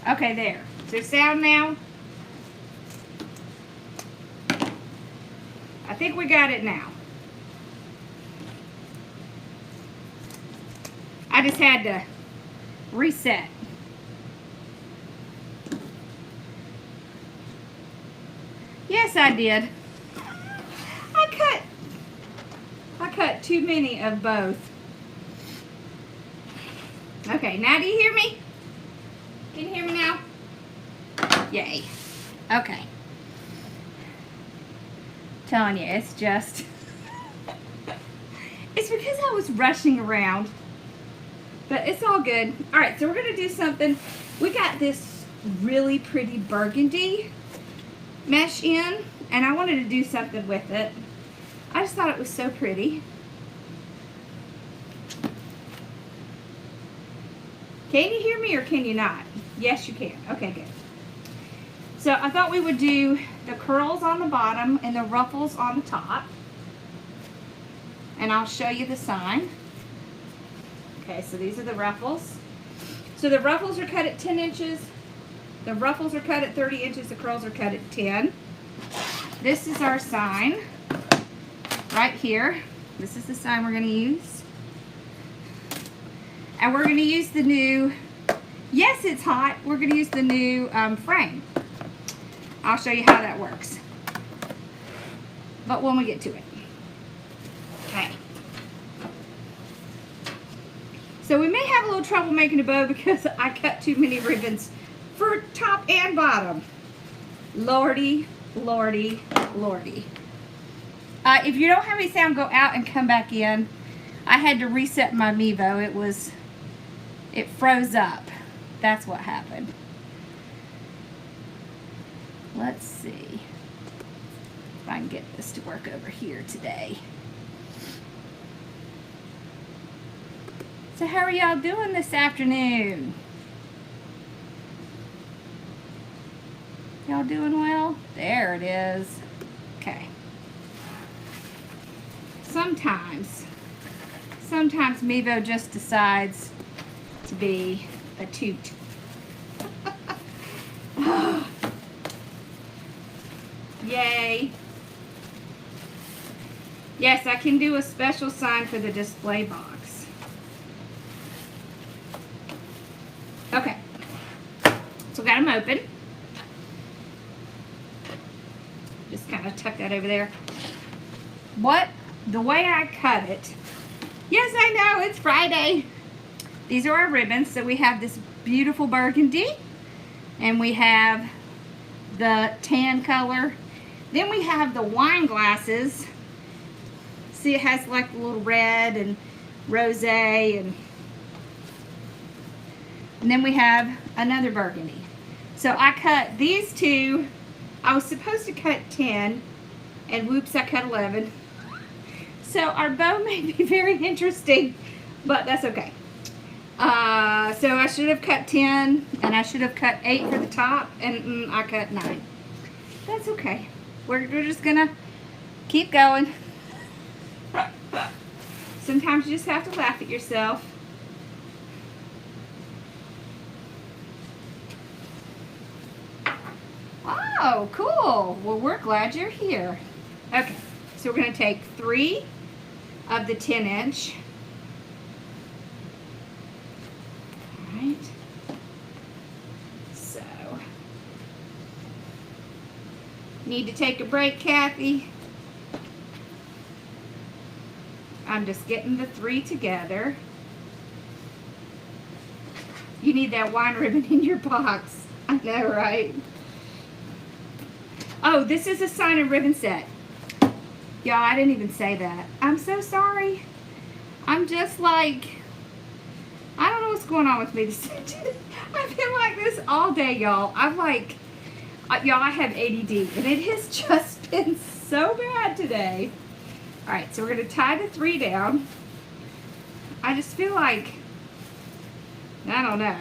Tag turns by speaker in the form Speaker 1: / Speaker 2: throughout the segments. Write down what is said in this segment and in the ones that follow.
Speaker 1: Okay, there. Is there sound now? I think we got it now. I just had to reset. Yes, I did. I cut too many of both. Okay, now do you hear me? Can you hear me now? Yay. Okay. Telling you, it's just... it's because I was rushing around. But it's all good. Alright, so we're going to do something. We got this really pretty burgundy mesh in, and I wanted to do something with it. I just thought it was so pretty. Can you hear me or can you not? Yes, you can. Okay, good. So I thought we would do the curls on the bottom and the ruffles on the top. And I'll show you the sign. Okay, so these are the ruffles. So the ruffles are cut at 10 inches. The ruffles are cut at 30 inches. The curls are cut at 10. This is our sign right here. This is the sign we're going to use. And we're going to use the new, yes, it's hot. We're going to use the new frame. I'll show you how that works. But when we get to it. Okay. So we may have a little trouble making a bow because I cut too many ribbons for top and bottom. Lordy, lordy, lordy. If you don't have any sound, go out and come back in. I had to reset my Mevo. It froze up. That's what happened. Let's see if I can get this to work over here today. So how are y'all doing this afternoon? Y'all doing well? There it is. Okay. Sometimes Mevo just decides to be a toot. Yay. Yes, I can do a special sign for the display box. Okay. So got them open. Just kind of tuck that over there. The way I cut it. Yes, I know, it's Friday. These are our ribbons. So we have this beautiful burgundy. And we have the tan color. Then we have the wine glasses. See, it has like a little red and rosé, and then we have another burgundy. So I cut these two. I was supposed to cut 10, and whoops, I cut 11. So our bow may be very interesting, but that's okay. So I should have cut 10, and I should have cut 8 for the top, and I cut 9. That's okay. We're just gonna keep going. Sometimes you just have to laugh at yourself. Oh, cool. Well, we're glad you're here. Okay, so we're going to take 3 of the 10-inch. All right. So, need to take a break, Kathy? I'm just getting the 3 together. You need that wine ribbon in your box. I know, right? Oh, this is a sign and ribbon set. Y'all, I didn't even say that. I'm so sorry. I'm just like, I don't know what's going on with me. I've been like this all day, y'all. I'm like, y'all, I have ADD, and it has just been so bad today. All right, so we're going to tie the 3 down. I just feel like, I don't know,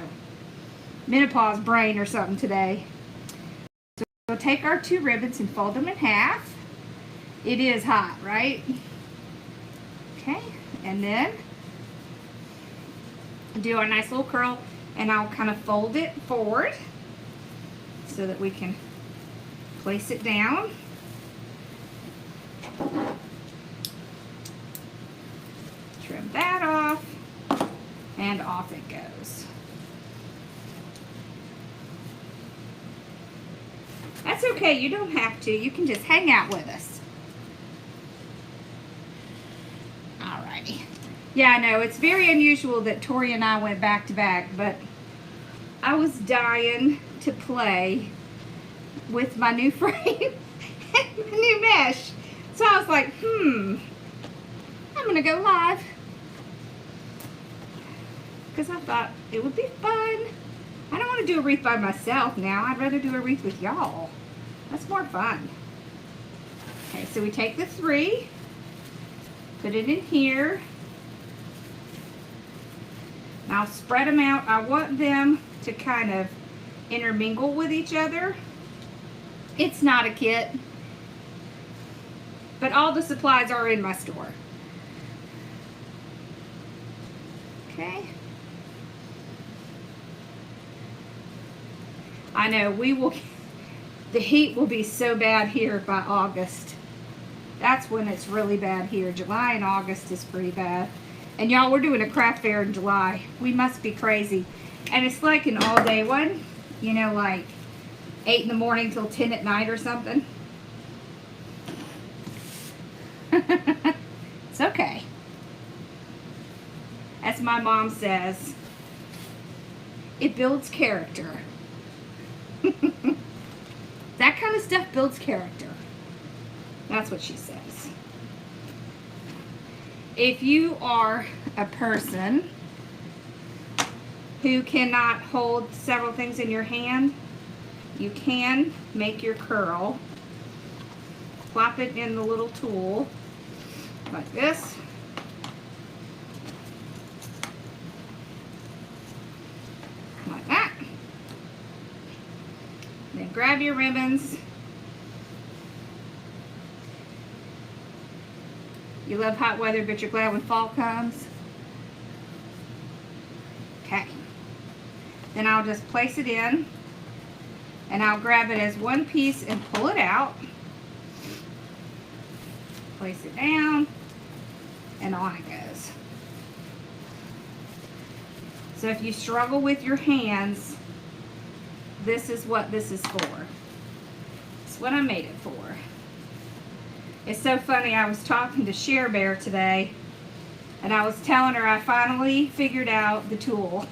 Speaker 1: menopause brain or something today. So we'll take our 2 ribbons and fold them in half. It is hot, right? Okay, and then do our nice little curl. and I'll kind of fold it forward so that we can place it down. Trim that off, and off it goes. That's okay, you don't have to. You can just hang out with us. Alrighty. Yeah, I know, it's very unusual that Tori and I went back to back, but I was dying to play with my new frame and my new mesh. So I was like, I'm gonna go live. Because I thought it would be fun. I don't want to do a wreath by myself now. I'd rather do a wreath with y'all. That's more fun. Okay, so we take the 3, put it in here. And I'll spread them out. I want them to kind of intermingle with each other. It's not a kit, but all the supplies are in my store. Okay. I know the heat will be so bad here by August. That's when it's really bad here. July and August is pretty bad. And y'all, we're doing a craft fair in July. We must be crazy. And it's like an all-day one. You know, like 8 in the morning till 10 at night or something. It's okay. As my mom says, it builds character. That kind of stuff builds character. That's what she says. If you are a person who cannot hold several things in your hand, you can make your curl. Plop it in the little tool like this. Like that. Then grab your ribbons. You love hot weather, but you're glad when fall comes. Okay. Then I'll just place it in, and I'll grab it as one piece and pull it out. Place it down, and on it goes. So if you struggle with your hands, this is what this is for. It's what I made it for. It's so funny, I was talking to Share Bear today, and I was telling her I finally figured out the tool.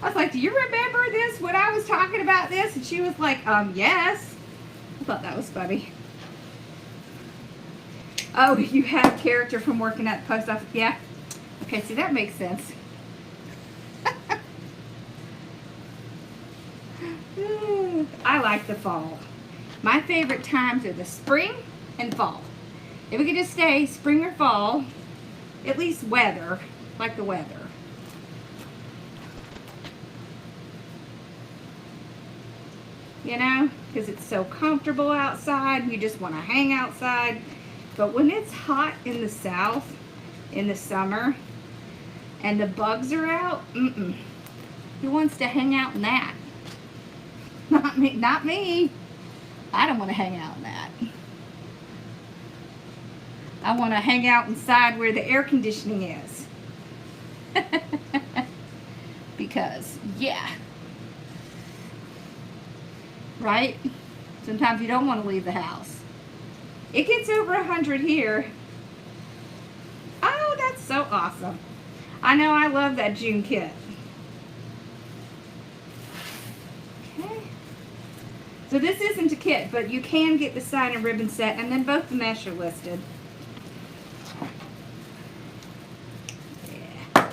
Speaker 1: I was like, do you remember this when I was talking about this? And she was like, yes. I thought that was funny. Oh, you have character from working at the post office. Yeah. Okay, see, that makes sense. I like the fall. My favorite times are the spring and fall. If we could just stay spring or fall, at least weather, like the weather. You know, because it's so comfortable outside, you just want to hang outside. But when it's hot in the south in the summer and the bugs are out, who wants to hang out in that? Not me, not me. I don't want to hang out in that. I want to hang out inside where the air conditioning is. Because, yeah. Right? Sometimes you don't want to leave the house. It gets over 100 here. Oh, that's so awesome. I know, I love that June kit. Okay. So this isn't a kit, but you can get the sign and ribbon set, and then both the mesh are listed. Yeah.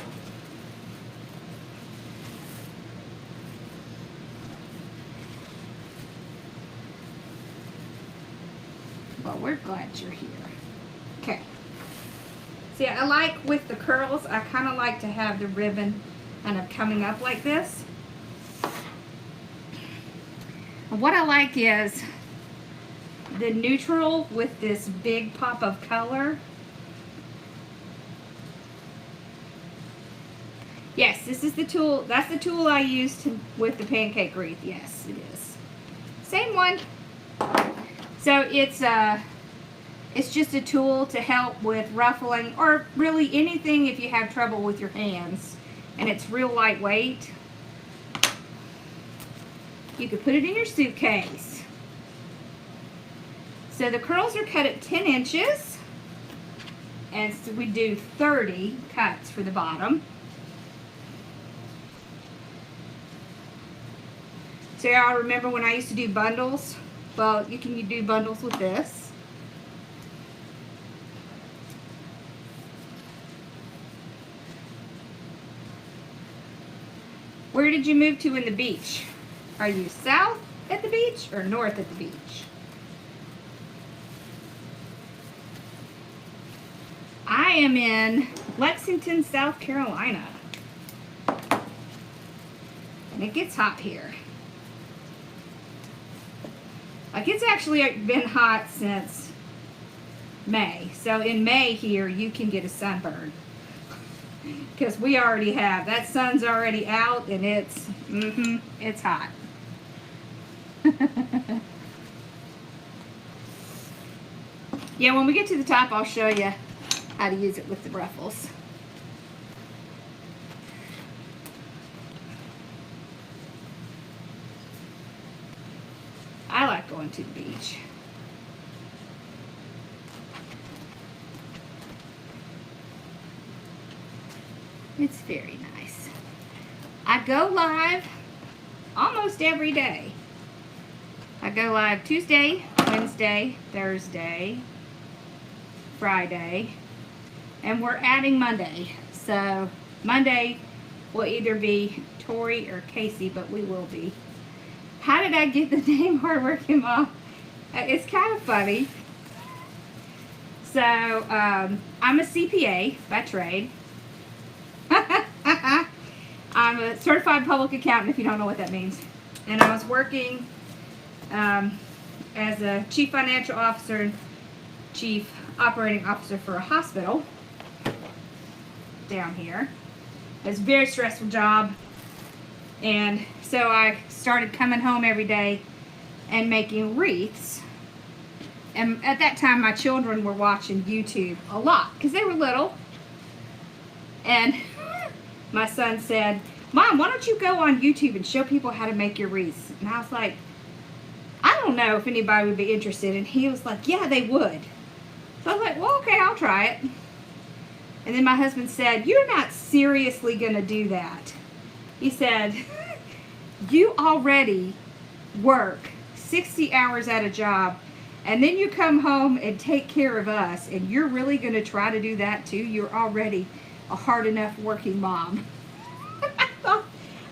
Speaker 1: Well, we're glad you're here. Okay. See, I like with the curls, I kind of like to have the ribbon kind of coming up like this. And what I like is the neutral with this big pop of color. Yes, this is the tool. That's the tool I used with the pancake wreath. Yes, it is. Same one. So it's just a tool to help with ruffling, or really anything if you have trouble with your hands. And it's real lightweight. You could put it in your suitcase. So the curls are cut at 10 inches. And so we do 30 cuts for the bottom. So y'all remember when I used to do bundles? Well, you can do bundles with this. Where did you move to in the beach? Are you south at the beach or north at the beach? I am in Lexington, South Carolina. And it gets hot here. Like, it's actually been hot since May. So in May here, you can get a sunburn. Because we already have. That sun's already out and it's hot. Yeah, when we get to the top, I'll show you how to use it with the ruffles. I like going to the beach. It's very nice. I go live almost every day. I go live Tuesday, Wednesday, Thursday, Friday, and we're adding Monday. So Monday will either be Tori or Casey, but we will be. How did I get the name Hardworking Mom? It's kind of funny. So I'm a CPA by trade. I'm a certified public accountant, if you don't know what that means. And I was working as a chief financial officer and chief operating officer for a hospital down here. It was a very stressful job. And so I started coming home every day and making wreaths. And at that time, my children were watching YouTube a lot because they were little. And my son said, "Mom, why don't you go on YouTube and show people how to make your wreaths?" And I was like, "I don't know if anybody would be interested." And he was like, "Yeah, they would." So I was like, "Well, okay, I'll try it." And then my husband said, "You're not seriously going to do that." He said, "You already work 60 hours at a job, and then you come home and take care of us, and you're really going to try to do that too? You're already a hard enough working mom."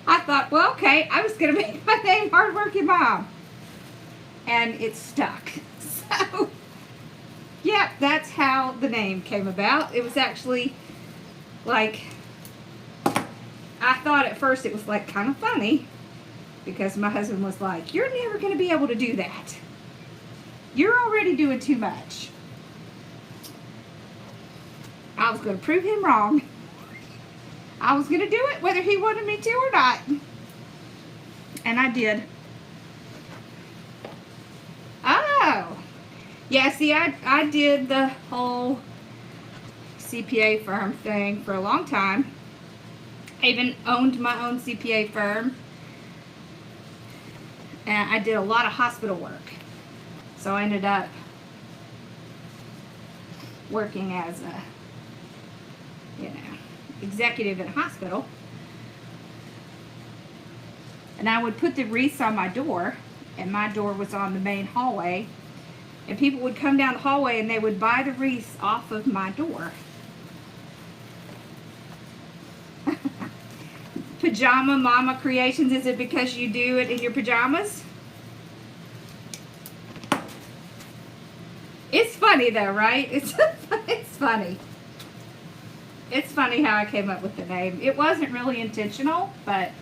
Speaker 1: I thought, well, okay, I was going to make my name Hardworking Mom. And it stuck. So, yeah, that's how the name came about. It was actually like, I thought at first it was like kind of funny because my husband was like, "You're never going to be able to do that. You're already doing too much." I was going to prove him wrong. I was going to do it whether he wanted me to or not. And I did. Oh. Yeah, see, I did the whole CPA firm thing for a long time. I even owned my own CPA firm. And I did a lot of hospital work. So I ended up working as a, executive in a hospital. And I would put the wreaths on my door, and my door was on the main hallway. And people would come down the hallway and they would buy the wreaths off of my door. Pajama Mama Creations, is it because you do it in your pajamas? It's funny though, right? It's funny. It's funny how I came up with the name. It wasn't really intentional, but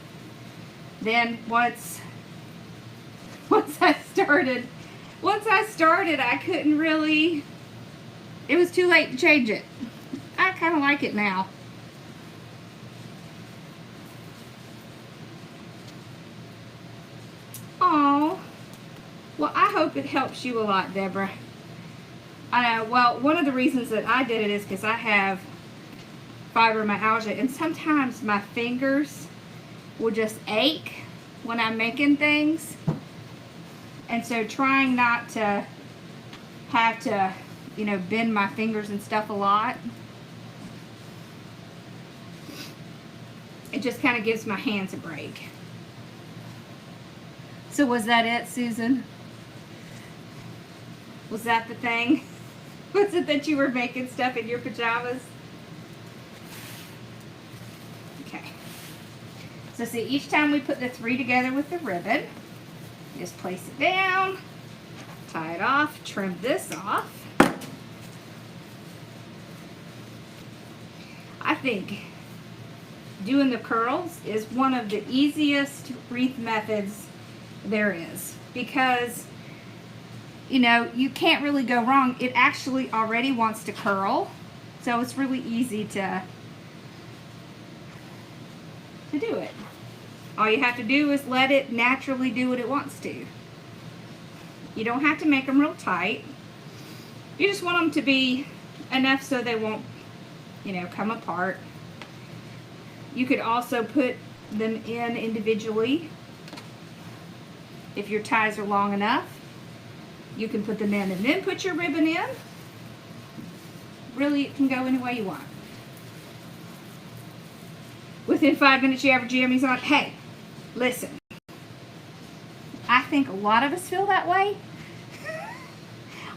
Speaker 1: then once I started, I couldn't really, it was too late to change it. I kind of like it now. hope it helps you a lot, Deborah. I know, well, one of the reasons that I did it is because I have fibromyalgia, and sometimes my fingers will just ache when I'm making things. And so trying not to have to, you know, bend my fingers and stuff a lot, it just kind of gives my hands a break. So was that it, Susan? Was that the thing? Was it that you were making stuff in your pajamas? Okay. So see, each time we put the 3 together with the ribbon, just place it down, tie it off, trim this off. I think doing the curls is one of the easiest wreath methods there is, because you know, you can't really go wrong. It actually already wants to curl, so it's really easy to do it. All you have to do is let it naturally do what it wants to. You don't have to make them real tight. You just want them to be enough so they won't, you know, come apart. You could also put them in individually if your ties are long enough. You can put them in and then put your ribbon in. Really, it can go any way you want. Within 5 minutes, you have your jammies on. Hey, listen. I think a lot of us feel that way.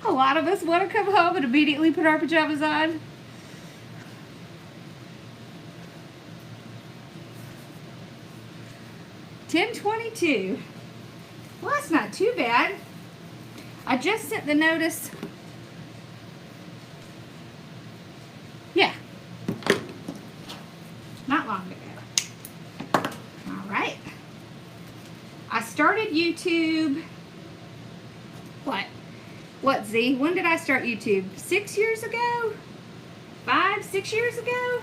Speaker 1: A lot of us want to come home and immediately put our pajamas on. $10.22. Well, that's not too bad. I just sent the notice. Yeah. Not long ago. All right. I started YouTube. What, Z? When did I start YouTube? 6 years ago? 5, 6 years ago?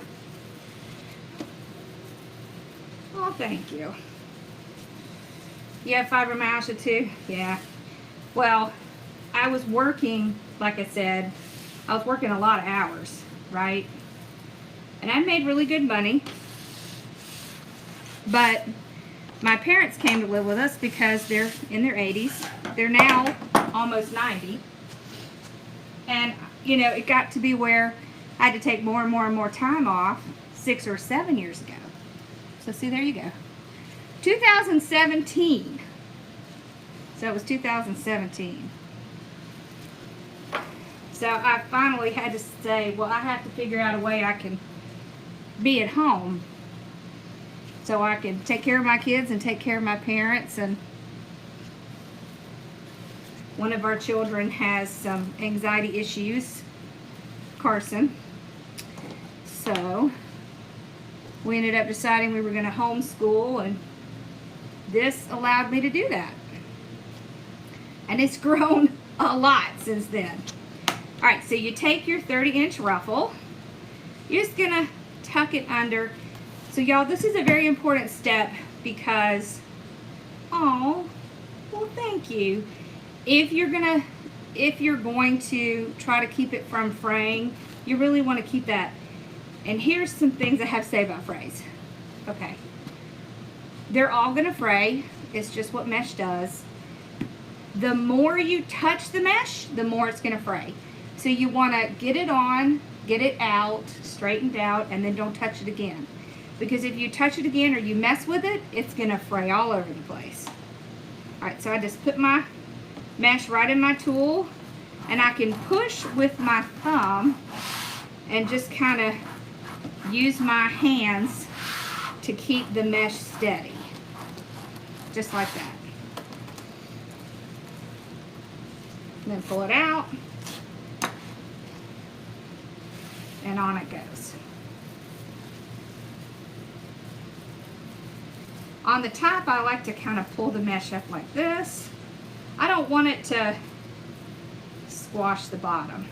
Speaker 1: Oh, thank you. You have fibromyalgia too? Yeah. Well, I was working, like I said, I was working a lot of hours, right? And I made really good money. But my parents came to live with us because they're in their 80s. They're now almost 90. And, you know, it got to be where I had to take more and more and more time off 6 or 7 years ago. So see, there you go. 2017. So it was 2017. So I finally had to say, well, I have to figure out a way I can be at home so I can take care of my kids and take care of my parents. And one of our children has some anxiety issues, Carson. So we ended up deciding we were going to homeschool, and this allowed me to do that. And it's grown a lot since then. All right, so you take your 30-inch ruffle. You're just going to tuck it under. So y'all, this is a very important step because, oh, well, thank you. If you're going to try to keep it from fraying, you really want to keep that. And here's some things I have to say about frays. Okay. They're all going to fray. It's just what mesh does. The more you touch the mesh, the more it's going to fray. So you want to get it on, get it out, straightened out, and then don't touch it again. Because if you touch it again or you mess with it, it's going to fray all over the place. Alright, so I just put my mesh right in my tool, and I can push with my thumb and just kind of use my hands to keep the mesh steady. Just like that. And then pull it out, and on it goes. On the top, I like to kind of pull the mesh up like this. I don't want it to squash the bottom.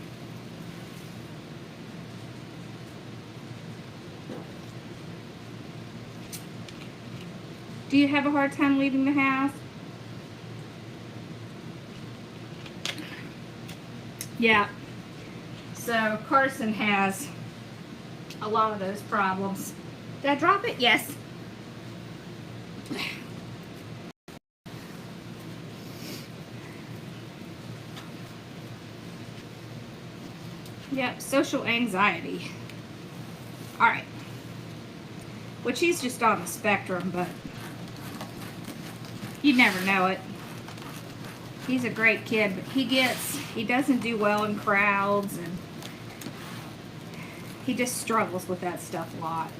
Speaker 1: Do you have a hard time leaving the house? Yeah. So Carson has a lot of those problems. Did I drop it? Yes. Yep, social anxiety. All right. Which he's just on the spectrum, but you never know it. He's a great kid, but he doesn't do well in crowds, and he just struggles with that stuff a lot.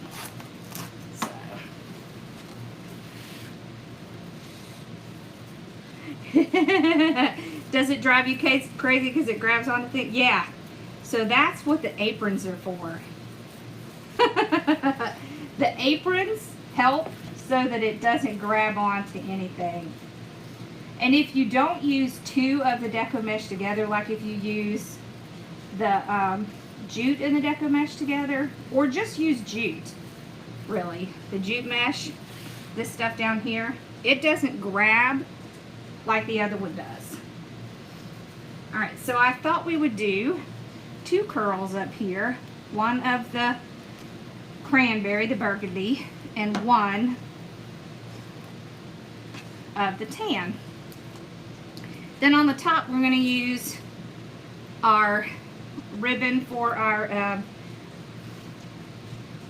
Speaker 1: So. Does it drive you crazy because it grabs onto things? Yeah. So that's what the aprons are for. The aprons help so that it doesn't grab onto anything. And if you don't use two of the deco mesh together, like if you use the jute and the deco mesh together, or just use jute, really, the jute mesh, this stuff down here, it doesn't grab like the other one does. All right, so I thought we would do 2 curls up here, one of the cranberry, the burgundy, and one of the tan. Then on the top, we're going to use our ribbon for our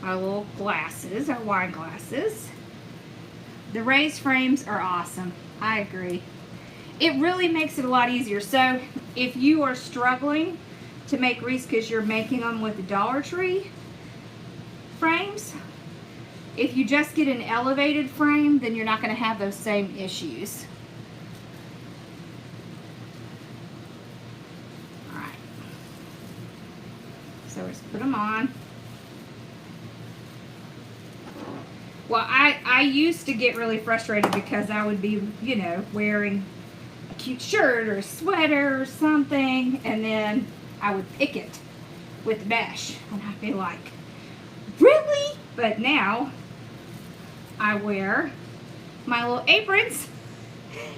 Speaker 1: little glasses, our wine glasses. The raised frames are awesome. I agree. It really makes it a lot easier. So if you are struggling to make wreaths because you're making them with the Dollar Tree frames, if you just get an elevated frame, then you're not going to have those same issues. Alright. So let's put them on. Well, I used to get really frustrated because I would be, you know, wearing a cute shirt or a sweater or something, and then I would pick it with the mesh, and I'd be like, really? But now I wear my little aprons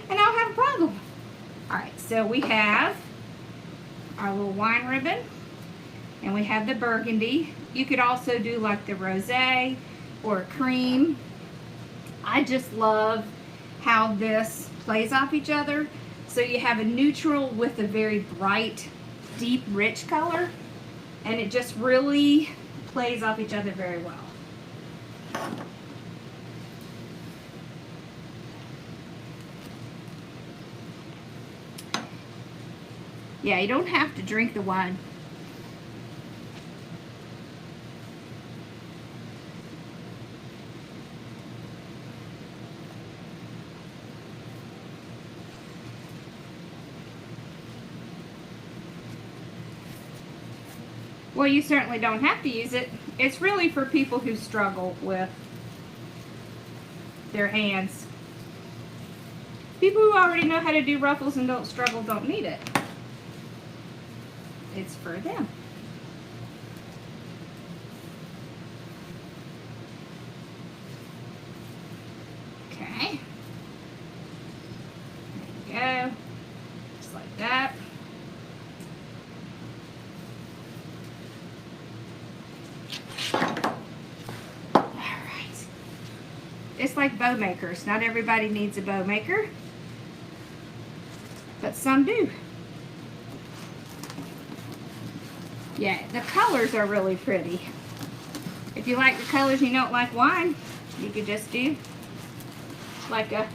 Speaker 1: and I don't have a problem. Alright, so we have our little wine ribbon and we have the burgundy. You could also do like the rosé or cream. I just love how this plays off each other. So you have a neutral with a very bright, deep, rich color, and it just really plays off each other very well. Yeah, you don't have to drink the wine. Well, you certainly don't have to use it. It's really for people who struggle with their hands. People who already know how to do ruffles and don't struggle don't need it. It's for them. Okay. There you go. Just like that. It's like bow makers. Not everybody needs a bow maker, but some do. Yeah, the colors are really pretty. If you like the colors and you don't like wine, you could just do like a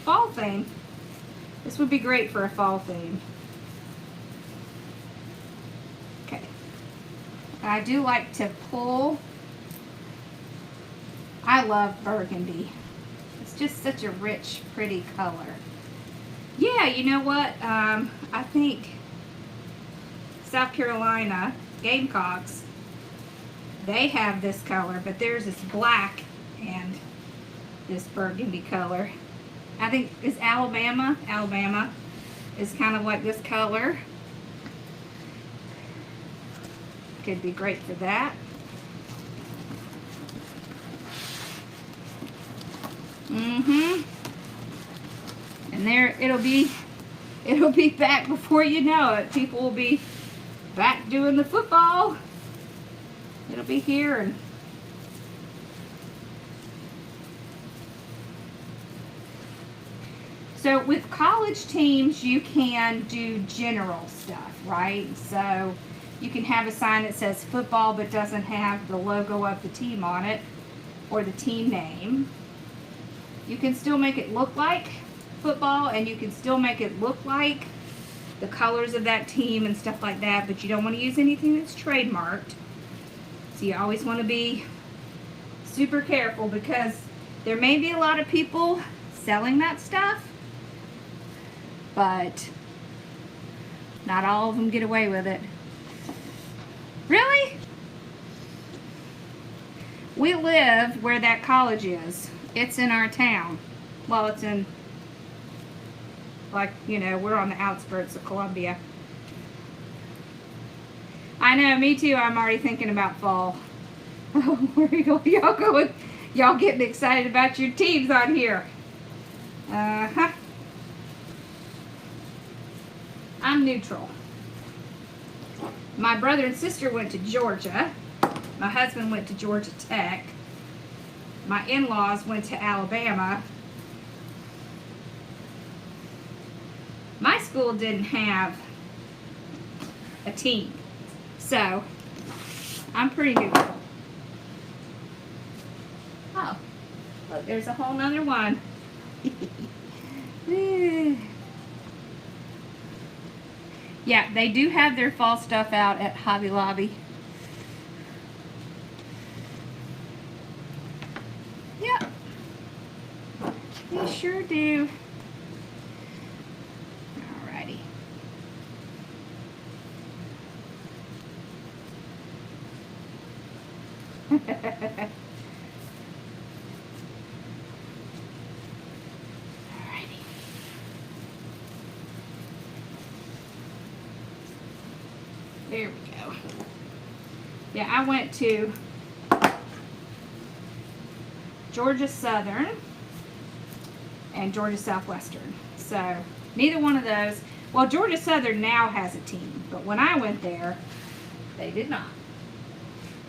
Speaker 1: fall theme. This would be great for a fall theme. Okay. I do like to pull. I love burgundy. It's just such a rich, pretty color. Yeah, you know what? I think South Carolina Gamecocks, they have this color, but theirs is black and this burgundy color. I think it's Alabama. Alabama is kind of like this color. Could be great for that. And there it'll be it'll be back before you know it. People will be back doing the football. It'll be here. And so with college teams, you can do general stuff, right? So you can have a sign that says football but doesn't have the logo of the team on it or the team name. You can still make it look like football, and you can still make it look like the colors of that team and stuff like that, but you don't want to use anything that's trademarked. So you always want to be super careful, because there may be a lot of people selling that stuff, but not all of them get away with it. Really? We live where that college is. It's in our town. Well, it's in, like, you know, we're on the outskirts of Columbia. I know, me too. I'm already thinking about fall. Where are you going? Y'all going? Y'all getting excited about your teams on here? Uh-huh. I'm neutral. My brother and sister went to Georgia. My husband went to Georgia Tech. My in-laws went to Alabama. My school didn't have a team, so I'm pretty neutral. Oh, look, there's a whole nother one. Yeah, they do have their fall stuff out at Hobby Lobby. Yep, they sure do. Alrighty. Alrighty. There we go. Yeah, I went to Georgia Southern and Georgia Southwestern. So neither one of those. Well, Georgia Southern now has a team, but when I went there, they did not.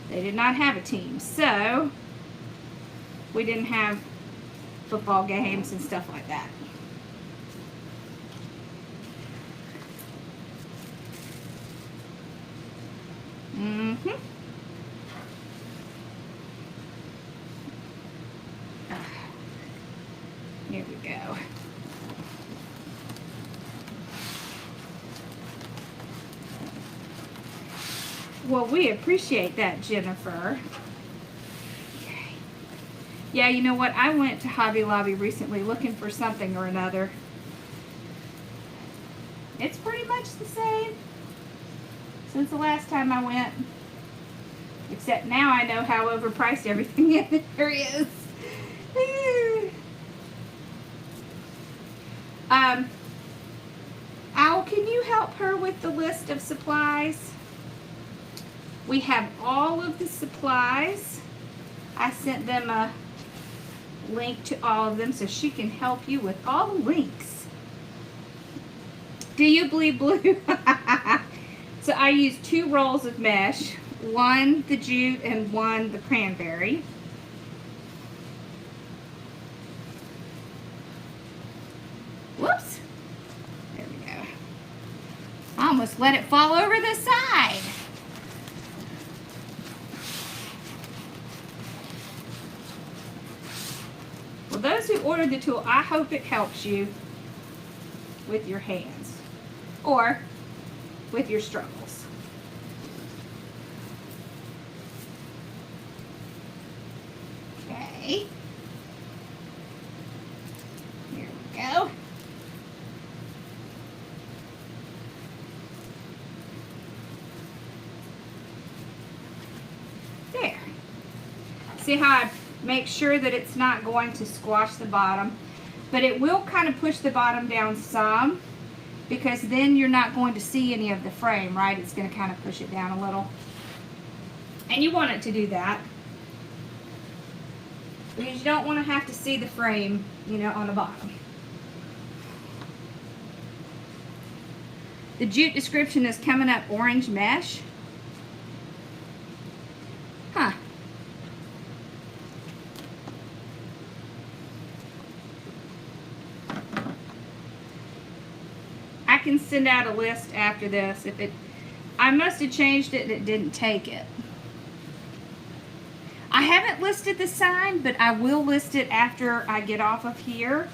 Speaker 1: They did not have a team. So we didn't have football games and stuff like that. Mm-hmm. Here we go. Well, we appreciate that, Jennifer. Okay. Yeah, you know what? I went to Hobby Lobby recently looking for something or another. It's pretty much the same since the last time I went. Except now I know how overpriced everything in there is. Al, can you help her with the list of supplies? We have all of the supplies. I sent them a link to all of them so she can help you with all the links. Do you bleed blue? So I used 2 rolls of mesh, one the jute and one the cranberry. Whoops. There we go. I almost let it fall over the side. Well, those who ordered the tool, I hope it helps you with your hands or with your struggles. Okay. Here we go. There. See how I make sure that it's not going to squash the bottom, but it will kind of push the bottom down some, because then you're not going to see any of the frame, right? It's going to kind of push it down a little. And you want it to do that, because you don't want to have to see the frame, you know, on the bottom. The jute description is coming up orange mesh. Huh. I can send out a list after this. If it, I must have changed it and it didn't take it. I haven't listed the sign, but I will list it after I get off of here.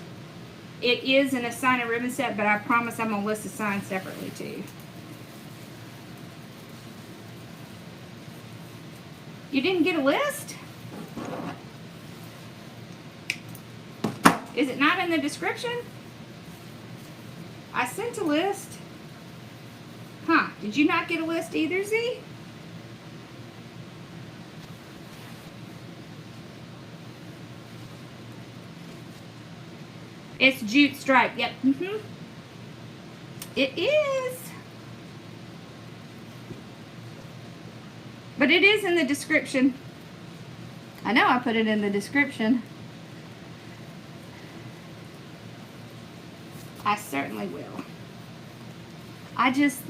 Speaker 1: It is in a sign and ribbon set, but I promise I'm going to list the sign separately too. You didn't get a list? Is it not in the description? I sent a list. Huh, did you not get a list either, Z? It's jute stripe. Yep. It is. But it is in the description. I know I put it in the description. I certainly will. I just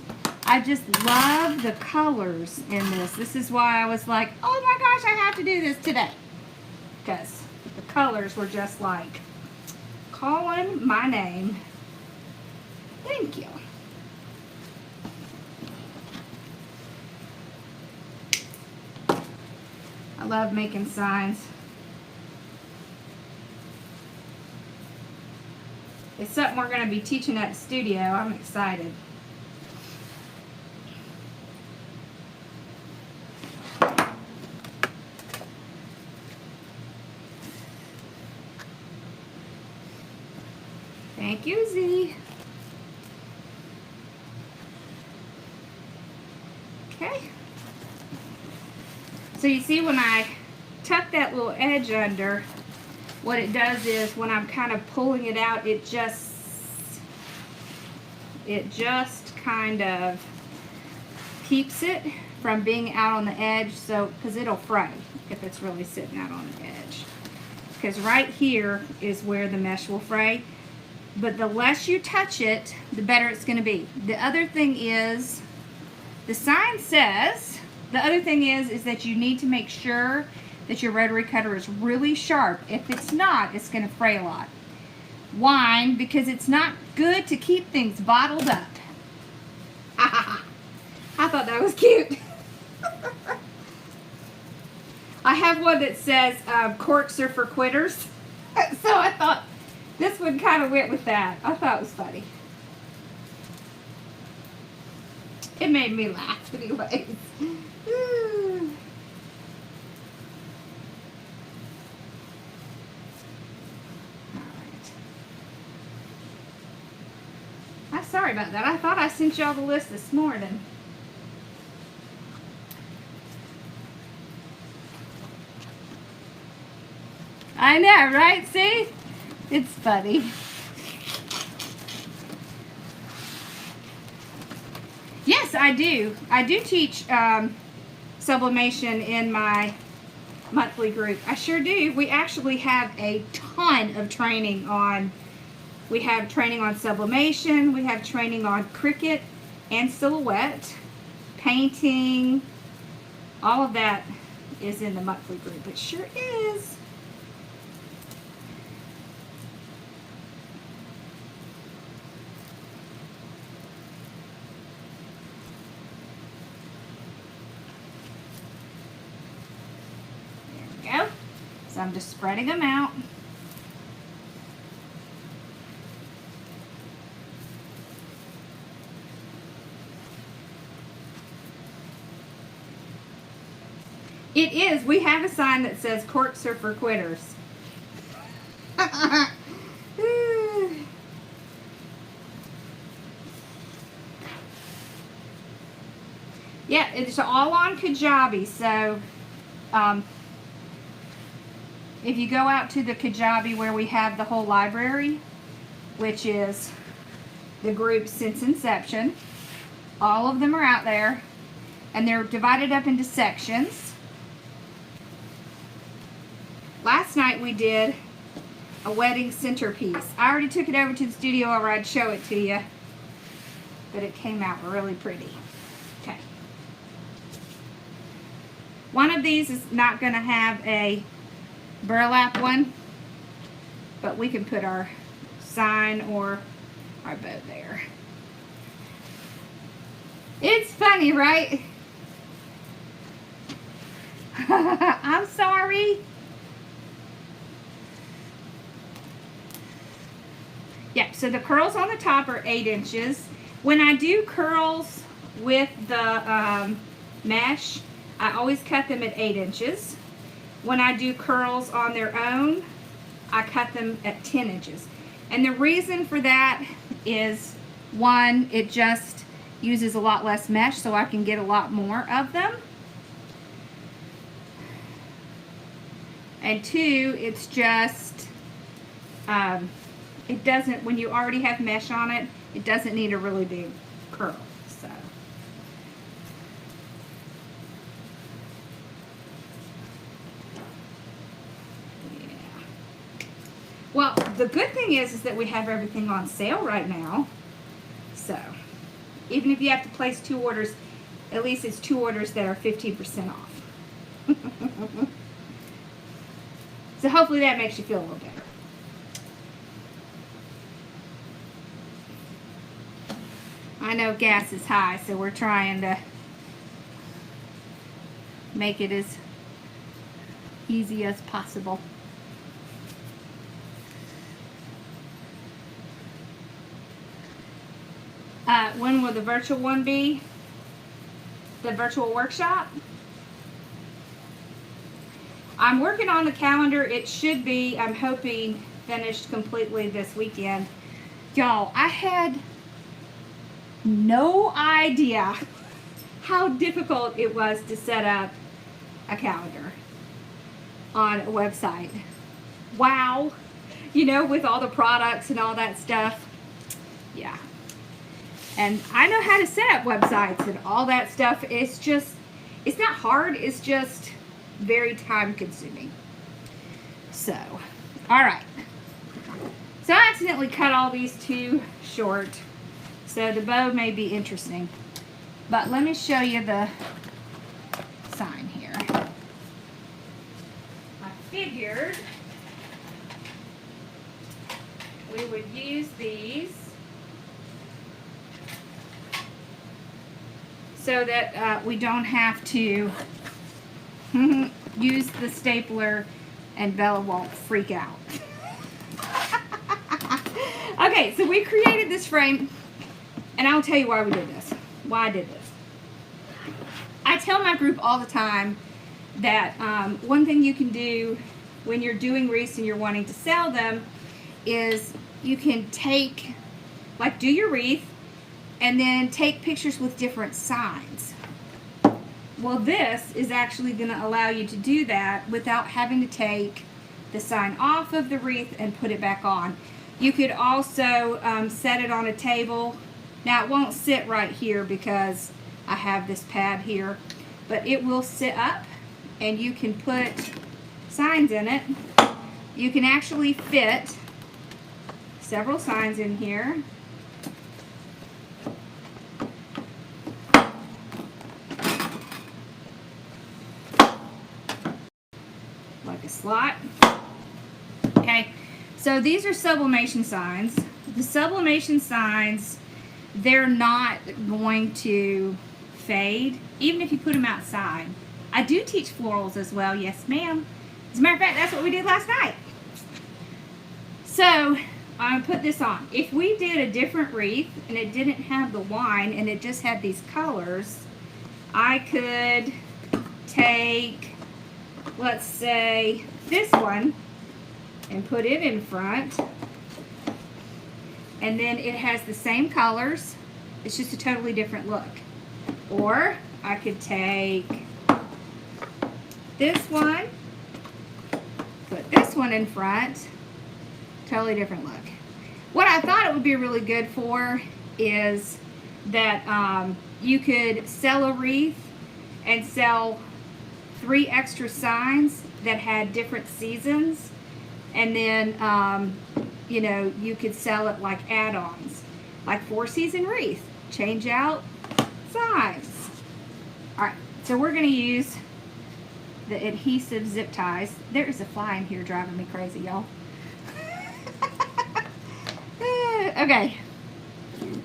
Speaker 1: love the colors in this. This is why I was like, oh my gosh, I have to do this today. Because the colors were just like calling my name. Thank you. I love making signs. It's something we're going to be teaching at the studio. I'm excited. Thank you, Z. Okay. So you see when I tuck that little edge under, what it does is when I'm kind of pulling it out, it just kind of keeps it from being out on the edge, so because it'll fray if it's really sitting out on the edge. Because right here is where the mesh will fray. But the less you touch it, the better it's going to be. The other thing is, the sign says, the other thing is that you need to make sure that your rotary cutter is really sharp. If it's not, it's going to fray a lot. Why? Because it's not good to keep things bottled up. I thought that was cute. I have one that says corks are for quitters. So I thought this one kind of went with that. I thought it was funny. It made me laugh anyways. I'm sorry about that. I thought I sent y'all the list this morning. I know, right? See? It's funny. Yes, I do. I do teach sublimation in my monthly group. I sure do. We actually have a ton of training on, we have training on sublimation, we have training on Cricut and silhouette, painting, all of that is in the monthly group. It sure is. So I'm just spreading them out. It is. We have a sign that says corks are for quitters. Yeah, it's all on Kajabi, so if you go out to the Kajabi where we have the whole library, which is the group since inception, all of them are out there, and they're divided up into sections. Last night we did a wedding centerpiece. I already took it over to the studio where I'd show it to you. but it came out really pretty. Okay. One of these is not going to have a burlap one, but we can put our sign or our bow there. It's funny, right? I'm sorry. Yeah, so the curls on the top are 8 inches. When I do curls with the mesh, I always cut them at 8 inches. When I do curls on their own, I cut them at 10 inches. And the reason for that is, one, it just uses a lot less mesh, so I can get a lot more of them. And 2, it's just, it doesn't, when you already have mesh on it, it doesn't need a really big curl. So. Yeah. Well, the good thing is that we have everything on sale right now. So, even if you have to place 2 orders, at least it's 2 orders that are 15% off. So hopefully that makes you feel a little better. I know gas is high, so we're trying to make it as easy as possible. When will the virtual one be? The virtual workshop? I'm working on the calendar. It should be, I'm hoping, finished completely this weekend. Y'all, I had no idea how difficult it was to set up a calendar on a website. Wow. You know, with all the products and all that stuff. Yeah. And I know how to set up websites and all that stuff. It's just, it's not hard. It's just very time consuming. So, all right. So I accidentally cut all these too short. So the bow may be interesting. But let me show you the sign here. I figured we would use these so that we don't have to use the stapler and Bella won't freak out. Okay, so we created this frame, and I'll tell you why we did this. Why I did this. I tell my group all the time that one thing you can do when you're doing wreaths and you're wanting to sell them is you can take, like, do your wreath and then take pictures with different signs. Well, this is actually going to allow you to do that without having to take the sign off of the wreath and put it back on. You could also set it on a table. Now, it won't sit right here because I have this pad here, but it will sit up and you can put signs in it. You can actually fit several signs in here. Like a slot. Okay, so these are sublimation signs. The sublimation signs, they're not going to fade, even if you put them outside. I do teach florals as well, yes ma'am. As a matter of fact, that's what we did last night. So, I put this on. If we did a different wreath and it didn't have the wine and it just had these colors, I could take, let's say, this one and put it in front. And then it has the same colors. It's just a totally different look. Or I could take this one, put this one in front, totally different look. What I thought it would be really good for is that you could sell a wreath and sell 3 extra signs that had different seasons, and then you know, you could sell it like add-ons, like 4-season wreath, change out signs. Alright, so we're going to use the adhesive zip ties. There's a fly in here driving me crazy, y'all. Okay,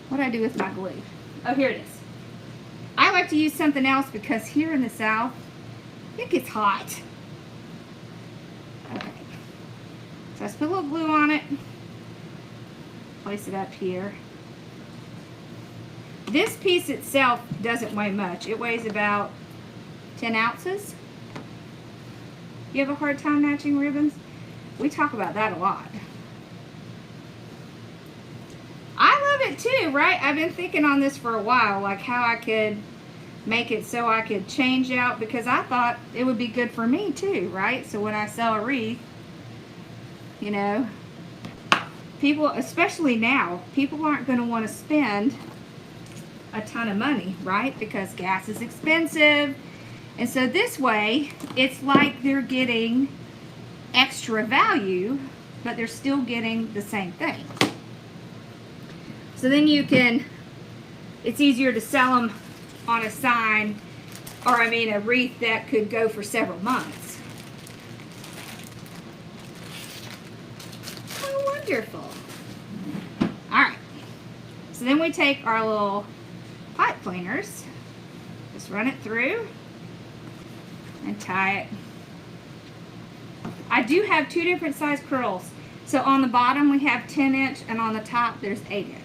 Speaker 1: what do I do with my glue? Oh, here it is. I like to use something else because here in the South, it gets hot. Okay, so I just put a little glue on it. Place it up here. This piece itself doesn't weigh much. It weighs about 10 ounces. You have a hard time matching ribbons? We talk about that a lot. I love it too, right? I've been thinking on this for a while, like how I could make it so I could change out, because I thought it would be good for me too, right? So when I sell a wreath, you know, people, especially now, people aren't going to want to spend a ton of money, right? Because gas is expensive. And so this way, it's like they're getting extra value, but they're still getting the same thing. So then you can, it's easier to sell them on a sign, or I mean a wreath that could go for several months. Oh, wonderful. Alright, so then we take our little pipe cleaners, just run it through and tie it. I do have two different size curls. So on the bottom we have 10-inch and on the top there's 8-inch.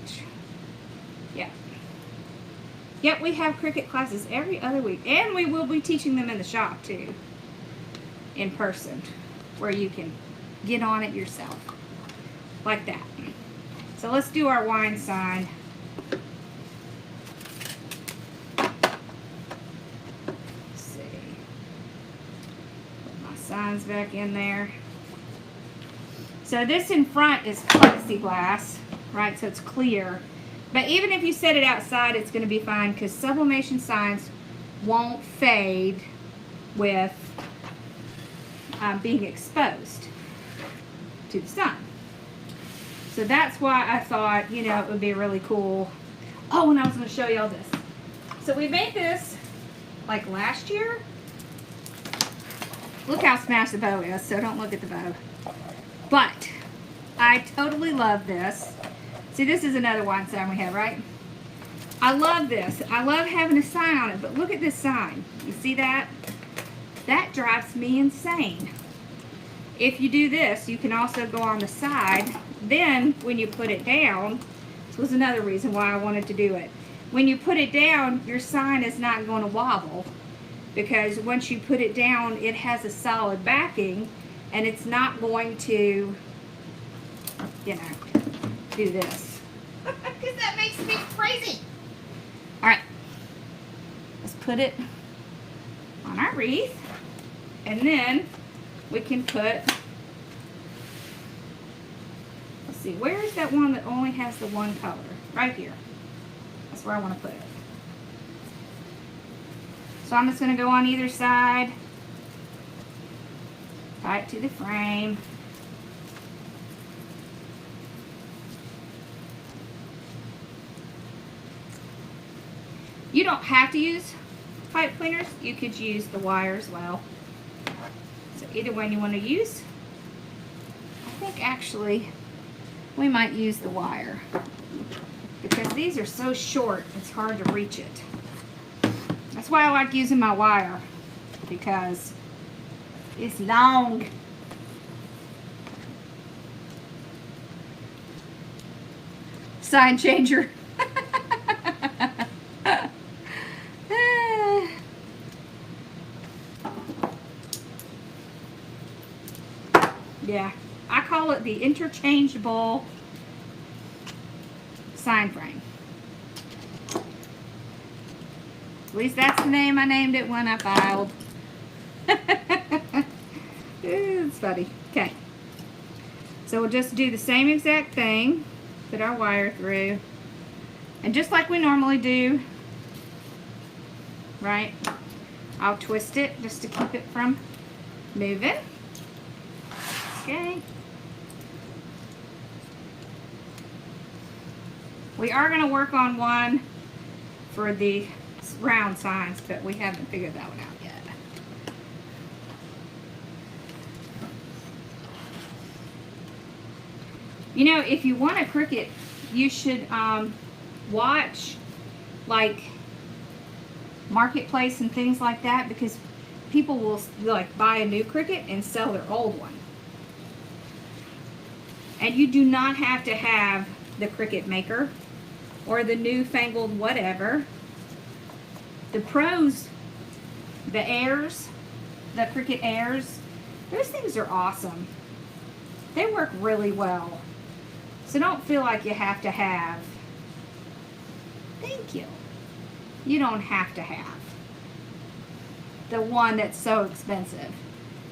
Speaker 1: Yeah. Yep, we have Cricut classes every other week, and we will be teaching them in the shop too, in person, where you can get on it yourself, like that. So let's do our wine sign. Let's see. Put my signs back in there. So this in front is plexiglass, right? So it's clear. But even if you set it outside, it's going to be fine, because sublimation signs won't fade with being exposed to the sun. So that's why I thought, you know, it would be really cool. Oh, and I was going to show y'all this. So we made this like last year. Look how smashed the bow is, so don't look at the bow. But I totally love this. See, this is another wine sign we have, right? I love this. I love having a sign on it, but look at this sign. You see that? That drives me insane. If you do this, you can also go on the side. Then, when you put it down, this was another reason why I wanted to do it. When you put it down, your sign is not going to wobble, because once you put it down, it has a solid backing, and it's not going to, you know, do this. Because that makes me crazy. Alright. Let's put it on our wreath. And then we can put, let's see, where is that one that only has the one color? Right here. That's where I want to put it. So I'm just going to go on either side. Tie it to the frame. You don't have to use pipe cleaners. You could use the wire as well. So either one you want to use. I think actually we might use the wire, because these are so short it's hard to reach it. That's why I like using my wire, because it's long. Sign changer. Yeah, I call it the interchangeable sign frame. At least that's the name I named it when I filed. It's funny. Okay. So we'll just do the same exact thing. Put our wire through. And just like we normally do, right, I'll twist it just to keep it from moving. Okay. We are going to work on one for the round signs, but we haven't figured that one out yet. You know, if you want a Cricut, you should watch like Marketplace and things like that, because people will like buy a new Cricut and sell their old one. And you do not have to have the Cricut Maker or the newfangled whatever. The pros, the Airs, the Cricut Airs, those things are awesome. They work really well. So don't feel like you have to have. Thank you. You don't have to have the one that's so expensive,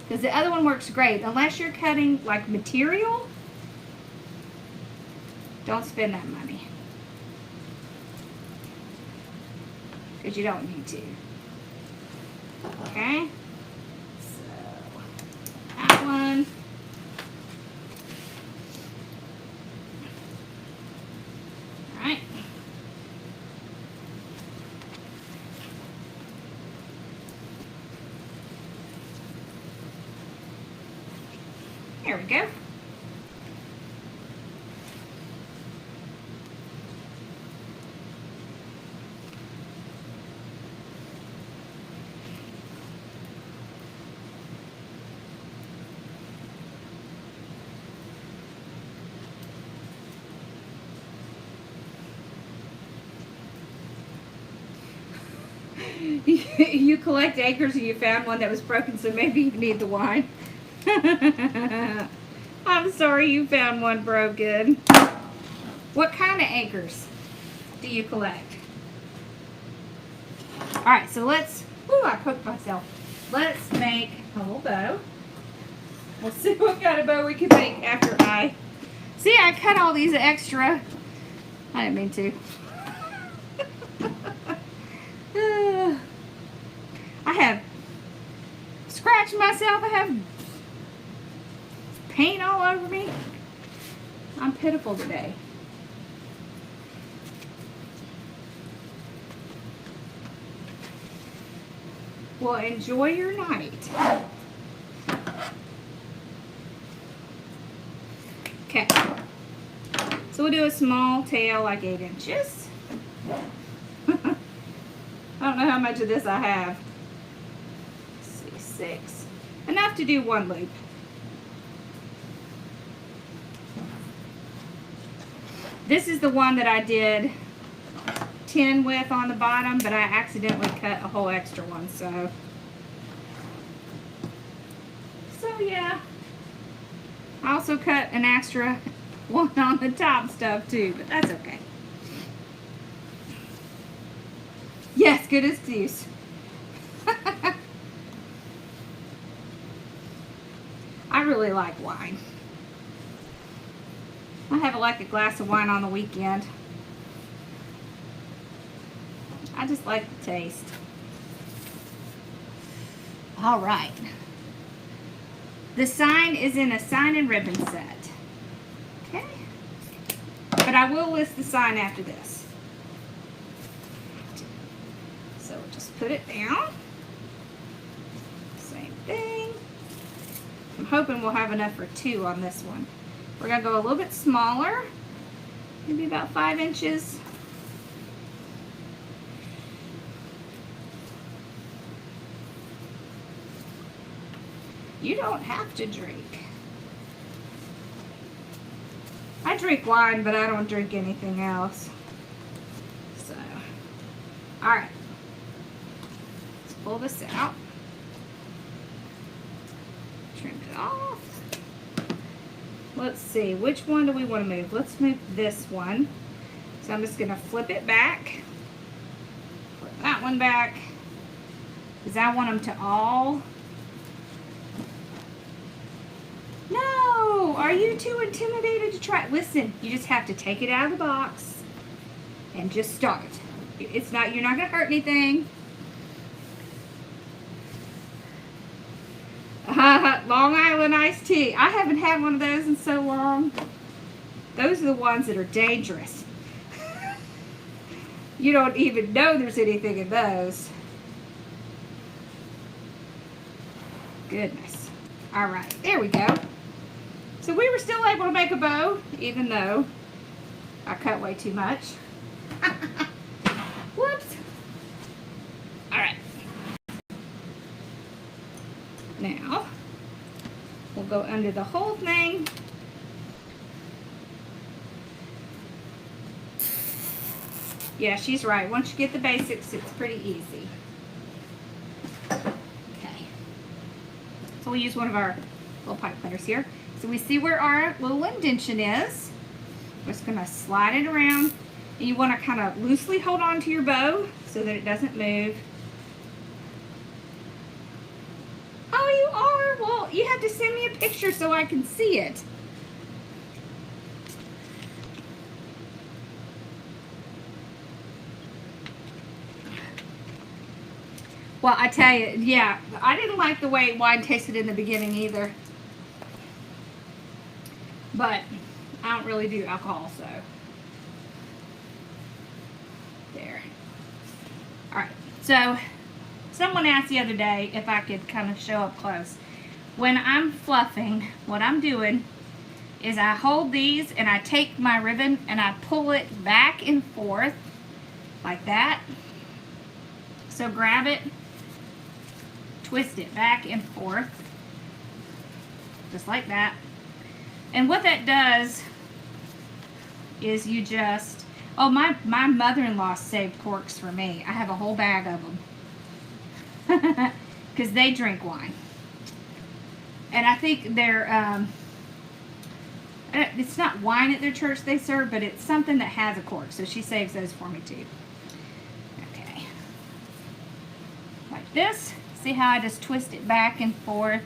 Speaker 1: because the other one works great. Unless you're cutting like material, don't spend that money, because you don't need to. Okay, so that one. All right. There we go. You collect acres and you found one that was broken, so maybe you need the wine. I'm sorry you found one broken. What kind of acres do you collect? Alright, so let's, ooh, I poked myself. Let's make a little bow. We'll see what kind of bow we can make after I, see, I cut all these extra. I didn't mean to. I have scratched myself. I have paint all over me. I'm pitiful today. Well, enjoy your night. Okay. So we'll do a small tail, like 8 inches. I don't know how much of this I have. Let's see, 6. Enough to do one loop. This is the one that I did 10 with on the bottom, but I accidentally cut a whole extra one, so yeah. I also cut an extra one on the top stuff too, but that's okay. Yes, good excuse. I really like wine. I have like a glass of wine on the weekend. I just like the taste. All right. The sign is in a sign and ribbon set. Okay. But I will list the sign after this. So just put it down. Same thing. I'm hoping we'll have enough for 2 on this one. We're going to go a little bit smaller. Maybe about 5 inches. You don't have to drink. I drink wine, but I don't drink anything else. So, alright. Let's pull this out. Trim it off. Let's see, which one do we want to move? Let's move this one. So I'm just going to flip it back. Flip that one back. Because I want them to all... No! Are you too intimidated to try? Listen, you just have to take it out of the box and just start. It's not, you're not going to hurt anything. Long Island iced tea. I haven't had one of those in so long. Those are the ones that are dangerous. You don't even know there's anything in those. Goodness. All right, there we go. So we were still able to make a bow, even though I cut way too much. Whoops. All right. Now, we'll go under the whole thing. Yeah, she's right. Once you get the basics, it's pretty easy. Okay. So we'll use one of our little pipe cutters here. So we see where our little indention is. We're just going to slide it around. And you want to kind of loosely hold on to your bow so that it doesn't move. Oh, you are? Well, you have to send me a picture so I can see it. Well, I tell you, yeah, I didn't like the way wine tasted in the beginning either. But I don't really do alcohol, so. There. Alright, so someone asked the other day if I could kind of show up close. When I'm fluffing, what I'm doing is I hold these and I take my ribbon and I pull it back and forth like that. So grab it, twist it back and forth, just like that. And what that does is you just, oh, my mother-in-law saved corks for me. I have a whole bag of them. Because they drink wine. And I think they're, it's not wine at their church they serve, but it's something that has a cork. So she saves those for me too. Okay. Like this. See how I just twist it back and forth?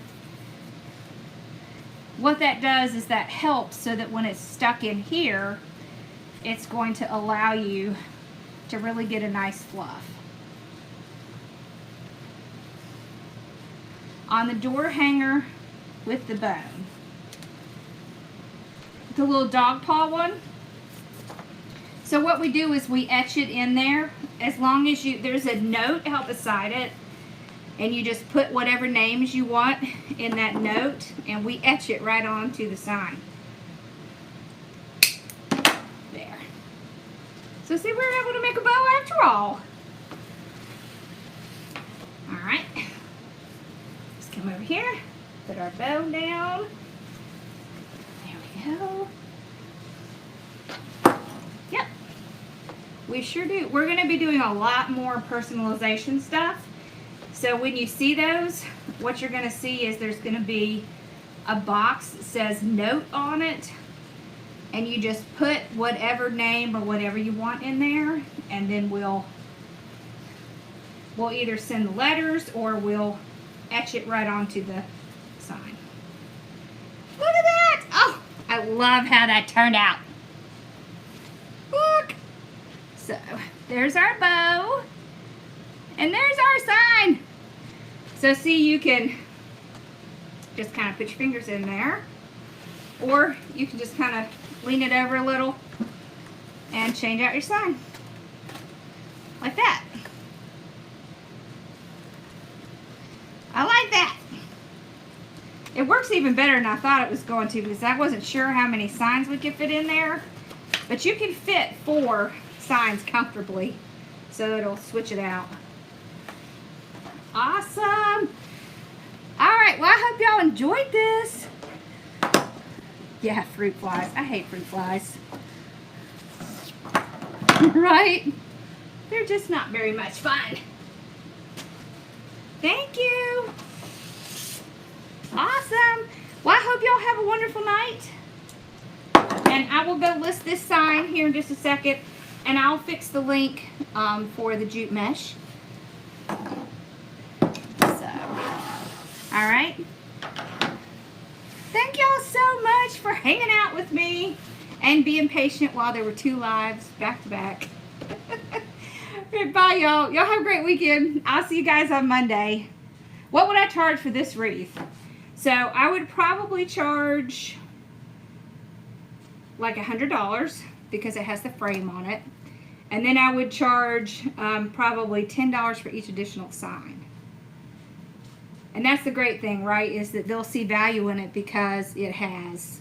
Speaker 1: What that does is that helps so that when it's stuck in here, it's going to allow you to really get a nice fluff. On the door hanger with the bone. The little dog paw one. So what we do is we etch it in there. As long as there's a note out beside it, and you just put whatever names you want in that note, and we etch it right onto the sign. There. So see, we're able to make a bow after all. All right. Let's come over here, put our bow down. There we go. Yep. We sure do. We're going to be doing a lot more personalization stuff. So when you see those, what you're going to see is there's going to be a box that says note on it, and you just put whatever name or whatever you want in there, and then we'll either send the letters or we'll etch it right onto the sign. Look at that! Oh, I love how that turned out. Look! So, there's our bow, and there's our sign. So see, you can just kind of put your fingers in there, or you can just kind of lean it over a little and change out your sign. Like that. I like that. It works even better than I thought it was going to, because I wasn't sure how many signs we could fit in there. But you can fit 4 signs comfortably, so it'll switch it out. Awesome. Alright, well, I hope y'all enjoyed this. Yeah, fruit flies. I hate fruit flies. Right? They're just not very much fun. Thank you. Awesome. Well, I hope y'all have a wonderful night. And I will go list this sign here in just a second. And I'll fix the link for the jute mesh. Alright. Thank y'all so much for hanging out with me and being patient while there were 2 lives back to back. Bye, y'all. Y'all have a great weekend. I'll see you guys on Monday. What would I charge for this wreath? So I would probably charge like $100 because it has the frame on it. And then I would charge probably $10 for each additional sign. And that's the great thing, right, is that they'll see value in it because it has